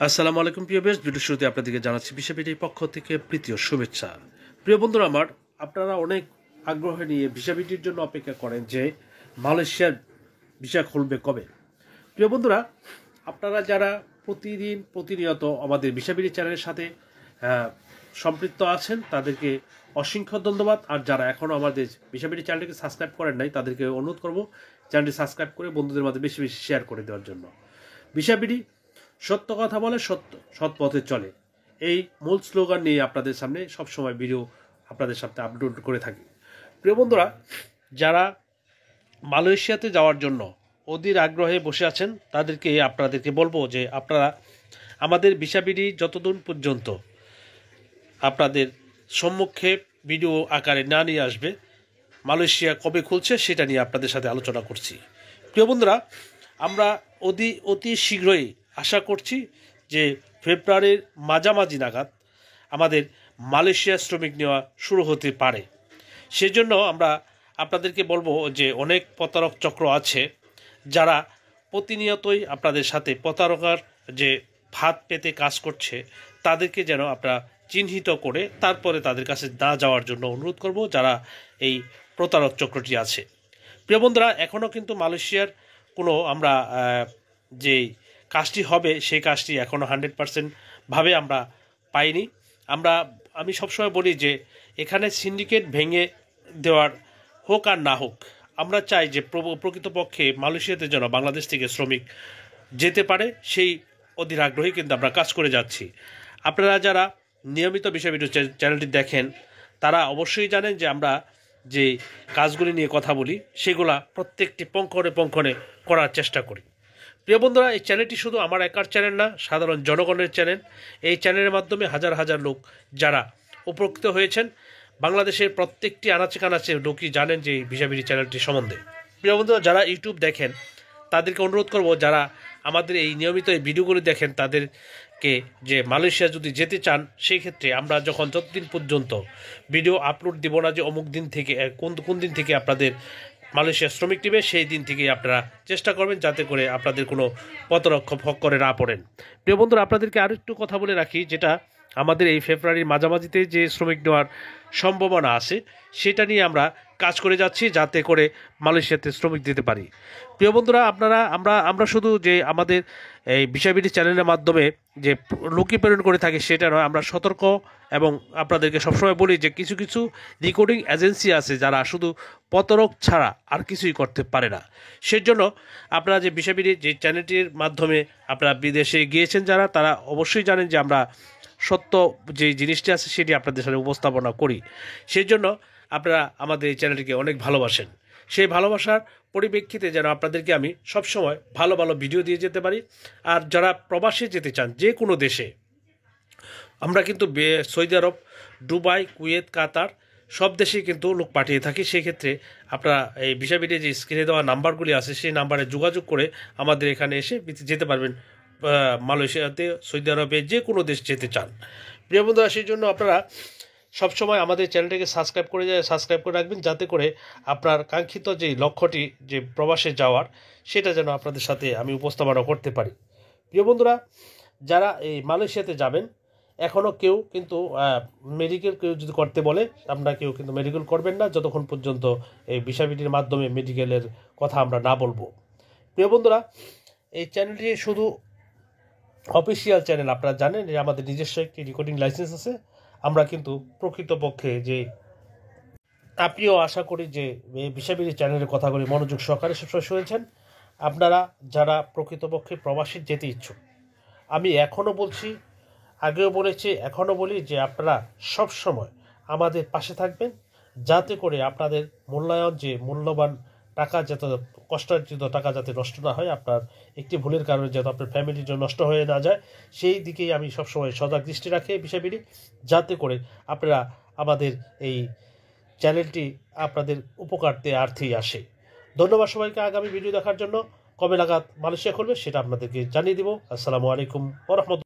আসসালামু আলাইকুম প্রিয় বেশ ভিডিও শুরুতে আপনাদেরকে জানাচ্ছি ভিসাবিডির পক্ষ থেকে প্রীতি ও শুভেচ্ছা। প্রিয় বন্ধুরা আমার, আপনারা অনেক আগ্রহ নিয়ে ভিসাবিডির জন্য অপেক্ষা করেন যে মালয়েশিয়ার ভিসা খুলবে কবে। প্রিয় বন্ধুরা, আপনারা যারা প্রতিনিয়ত আমাদের ভিসাবিডি চ্যানেলের সাথে সম্পৃক্ত আছেন তাদেরকে অসংখ্য ধন্যবাদ। আর যারা এখনও আমাদের ভিসাবিডি চ্যানেলটিকে সাবস্ক্রাইব করেন নাই তাদেরকে অনুরোধ করব চ্যানেলটি সাবস্ক্রাইব করে বন্ধুদের মাঝে বেশি বেশি শেয়ার করে দেওয়ার জন্য। ভিসাবিডি সত্য কথা বলে, সৎ পথে চলে, এই মূল স্লোগান নিয়ে আপনাদের সামনে সবসময় ভিডিও আপনাদের সাথে আপলোড করে থাকি। প্রিয় বন্ধুরা, যারা মালয়েশিয়াতে যাওয়ার জন্য অধীর আগ্রহে বসে আছেন আপনাদেরকে বলবো যে আপনারা আমাদের ভিসাবিডি যতদিন পর্যন্ত আপনাদের সম্মুখে ভিডিও আকারে না নিয়ে আসবে মালয়েশিয়া কবে খুলছে সেটা নিয়ে আপনাদের সাথে আলোচনা করছি। প্রিয় বন্ধুরা, আমরা অতি শীঘ্রই আশা করছি যে ফেব্রুয়ারির মাঝামাঝি নাগাদ আমাদের মালয়েশিয়া শ্রমিক নেওয়া শুরু হতে পারে। সেজন্য আমরা আপনাদেরকে বলবো যে অনেক প্রতারক চক্র আছে যারা প্রতিনিয়তই আপনাদের সাথে প্রতারকার যে ফাঁদ পেতে কাজ করছে, তাদেরকে যেন আপনারা চিহ্নিত করে তারপরে তাদের কাছে না যাওয়ার জন্য অনুরোধ করব যারা এই প্রতারক চক্রটি আছে। প্রিয় বন্ধুরা, এখনও কিন্তু মালয়েশিয়ার কোনো আমরা যেই কাজটি হবে সেই কাজটি এখনও 100% ভাবে আমরা পাইনি। আমি সবসময় বলি যে এখানে সিন্ডিকেট ভেঙে দেওয়ার হোক আর না হোক, আমরা চাই যে প্রকৃতপক্ষে মালয়েশিয়াতে যেন বাংলাদেশ থেকে শ্রমিক যেতে পারে, সেই অধীর আগ্রহে কিন্তু আমরা কাজ করে যাচ্ছি। আপনারা যারা নিয়মিত ভিডিও চ্যানেলটি দেখেন তারা অবশ্যই জানেন যে আমরা যে কাজগুলি নিয়ে কথা বলি সেগুলা প্রত্যেকটি পঙ্খনে করার চেষ্টা করি। প্রিয় বন্ধুরা, এই চ্যানেলটি শুধু আমার একার চ্যানেল না, সাধারণ জনগণের চ্যানেল। এই চ্যানেলের মাধ্যমে হাজার হাজার লোক যারা উপকৃত হয়েছেন, বাংলাদেশের প্রত্যেকটি আনাচে কানাচে লোকই জানেন যে এই ভিসাবিডি চ্যানেলটি সম্বন্ধে। প্রিয় বন্ধুরা, যারা ইউটিউব দেখেন তাদেরকে অনুরোধ করব, যারা আমাদের এই নিয়মিত এই ভিডিওগুলি দেখেন তাদেরকে যে মালয়েশিয়া যদি যেতে চান, সেই ক্ষেত্রে আমরা যতদিন পর্যন্ত ভিডিও আপলোড দিব না যে অমুক দিন থেকে কোন দিন থেকে আপনাদের মালয়েশিয়া শ্রমিক নেবে, সেই দিন থেকেই আপনারা চেষ্টা করবেন যাতে করে আপনাদের কোনো প্রতারক করে না পড়েন। প্রিয় বন্ধুরা, আপনাদেরকে আরও একটু কথা বলে রাখি, যেটা আমাদের এই ফেব্রুয়ারির মাঝামাঝিতে যে শ্রমিক নেওয়ার সম্ভাবনা আছে সেটা নিয়ে আমরা কাজ করে যাচ্ছি যাতে করে মালয়েশিয়াতে শ্রমিক দিতে পারি। প্রিয় বন্ধুরা, আমরা শুধু যে আমাদের এই ভিসাবিডি চ্যানেলের মাধ্যমে যে লোকই প্রেরণ করে থাকি সেটা নয়, আমরা সতর্ক এবং আপনাদেরকে সবসময় বলি যে কিছু কিছু রেকর্ডিং এজেন্সি আছে যারা শুধু প্রতারক ছাড়া আর কিছুই করতে পারে না। সেজন্য আপনারা যে ভিসাবিডি যে চ্যানেলটির মাধ্যমে আপনারা বিদেশে গিয়েছেন তারা অবশ্যই জানেন যে আমরা সত্য যে জিনিসটি আছে সেটি আপনাদের সাথে উপস্থাপনা করি। সেই জন্য আপনারা আমাদের এই চ্যানেলটিকে অনেক ভালোবাসেন। সেই ভালোবাসার পরিপ্রেক্ষিতে যেন আপনাদেরকে আমি সবসময় ভালো ভালো ভিডিও দিয়ে যেতে পারি। আর যারা প্রবাসে যেতে চান যে কোনো দেশে, আমরা কিন্তু সৌদি আরব, দুবাই, কুয়েত, কাতার সব দেশেই কিন্তু লোক পাঠিয়ে থাকি। সেই ক্ষেত্রে আপনারা এই ভিসাবিডি যে স্ক্রিনে দেওয়া নাম্বারগুলি আছে সেই নাম্বারে যোগাযোগ করে আমাদের এখানে এসে যেতে পারবেন মালয়েশিয়াতে, সৌদি আরবে, যে কোনো দেশ যেতে চান। প্রিয় বন্ধুরা, সেই জন্য আপনারা সবসময় আমাদের চ্যানেলটাকে সাবস্ক্রাইব করে রাখবেন যাতে করে আপনার কাঙ্ক্ষিত যে লক্ষ্যটি যে প্রবাসে যাওয়ার সেটা যেন আপনাদের সাথে আমি উপস্থাপনা করতে পারি। প্রিয় বন্ধুরা, যারা এই মালয়েশিয়াতে যাবেন এখনও কেউ কিন্তু মেডিকেল কেউ যদি করতে বলে আপনারা কেউ কিন্তু মেডিকেল করবেন না যতক্ষণ পর্যন্ত এই ভিসাবিডির মাধ্যমে মেডিকেলের কথা আমরা না বলবো। প্রিয় বন্ধুরা, এই চ্যানেলটি শুধু অফিসিয়াল চ্যানেল, আপনারা জানেন যে আমাদের নিজস্ব একটি রেকর্ডিং লাইসেন্স আছে। আমরা কিন্তু প্রকৃতপক্ষে যে আপনিও আশা করি যে এই ভিসাবিডি চ্যানেলের কথাগুলি মনোযোগ সহকারে সবসময় শুনেছেন। আপনারা যারা প্রকৃতপক্ষে প্রবাসী যেতে ইচ্ছুক, আমি এখনও বলছি, আগেও বলেছি, এখনও বলি যে আপনারা সব সময় আমাদের পাশে থাকবেন যাতে করে আপনাদের মূল্যায়ন যে মূল্যবান টাকা যাতে কষ্টার্জিত টাকা যাতে নষ্ট না হয়, আপনার একটি ভুলের কারণে যাতে আপনার ফ্যামিলির জন্য নষ্ট হয়ে না যায়, সেই দিকেই আমি সবসময় সজাগ দৃষ্টি রাখি বিষয়টি, যাতে করে আপনারা আমাদের এই চ্যানেলটি আপনাদের উপকারতে আর্থেই আসে। ধন্যবাদ সবাইকে। আগামী ভিডিও দেখার জন্য কবে নাগাদ মালয়েশিয়া খুলবে সেটা আপনাদেরকে জানিয়ে দিব। আসসালামু আলাইকুম ওয়া রাহমাতুল্লাহ।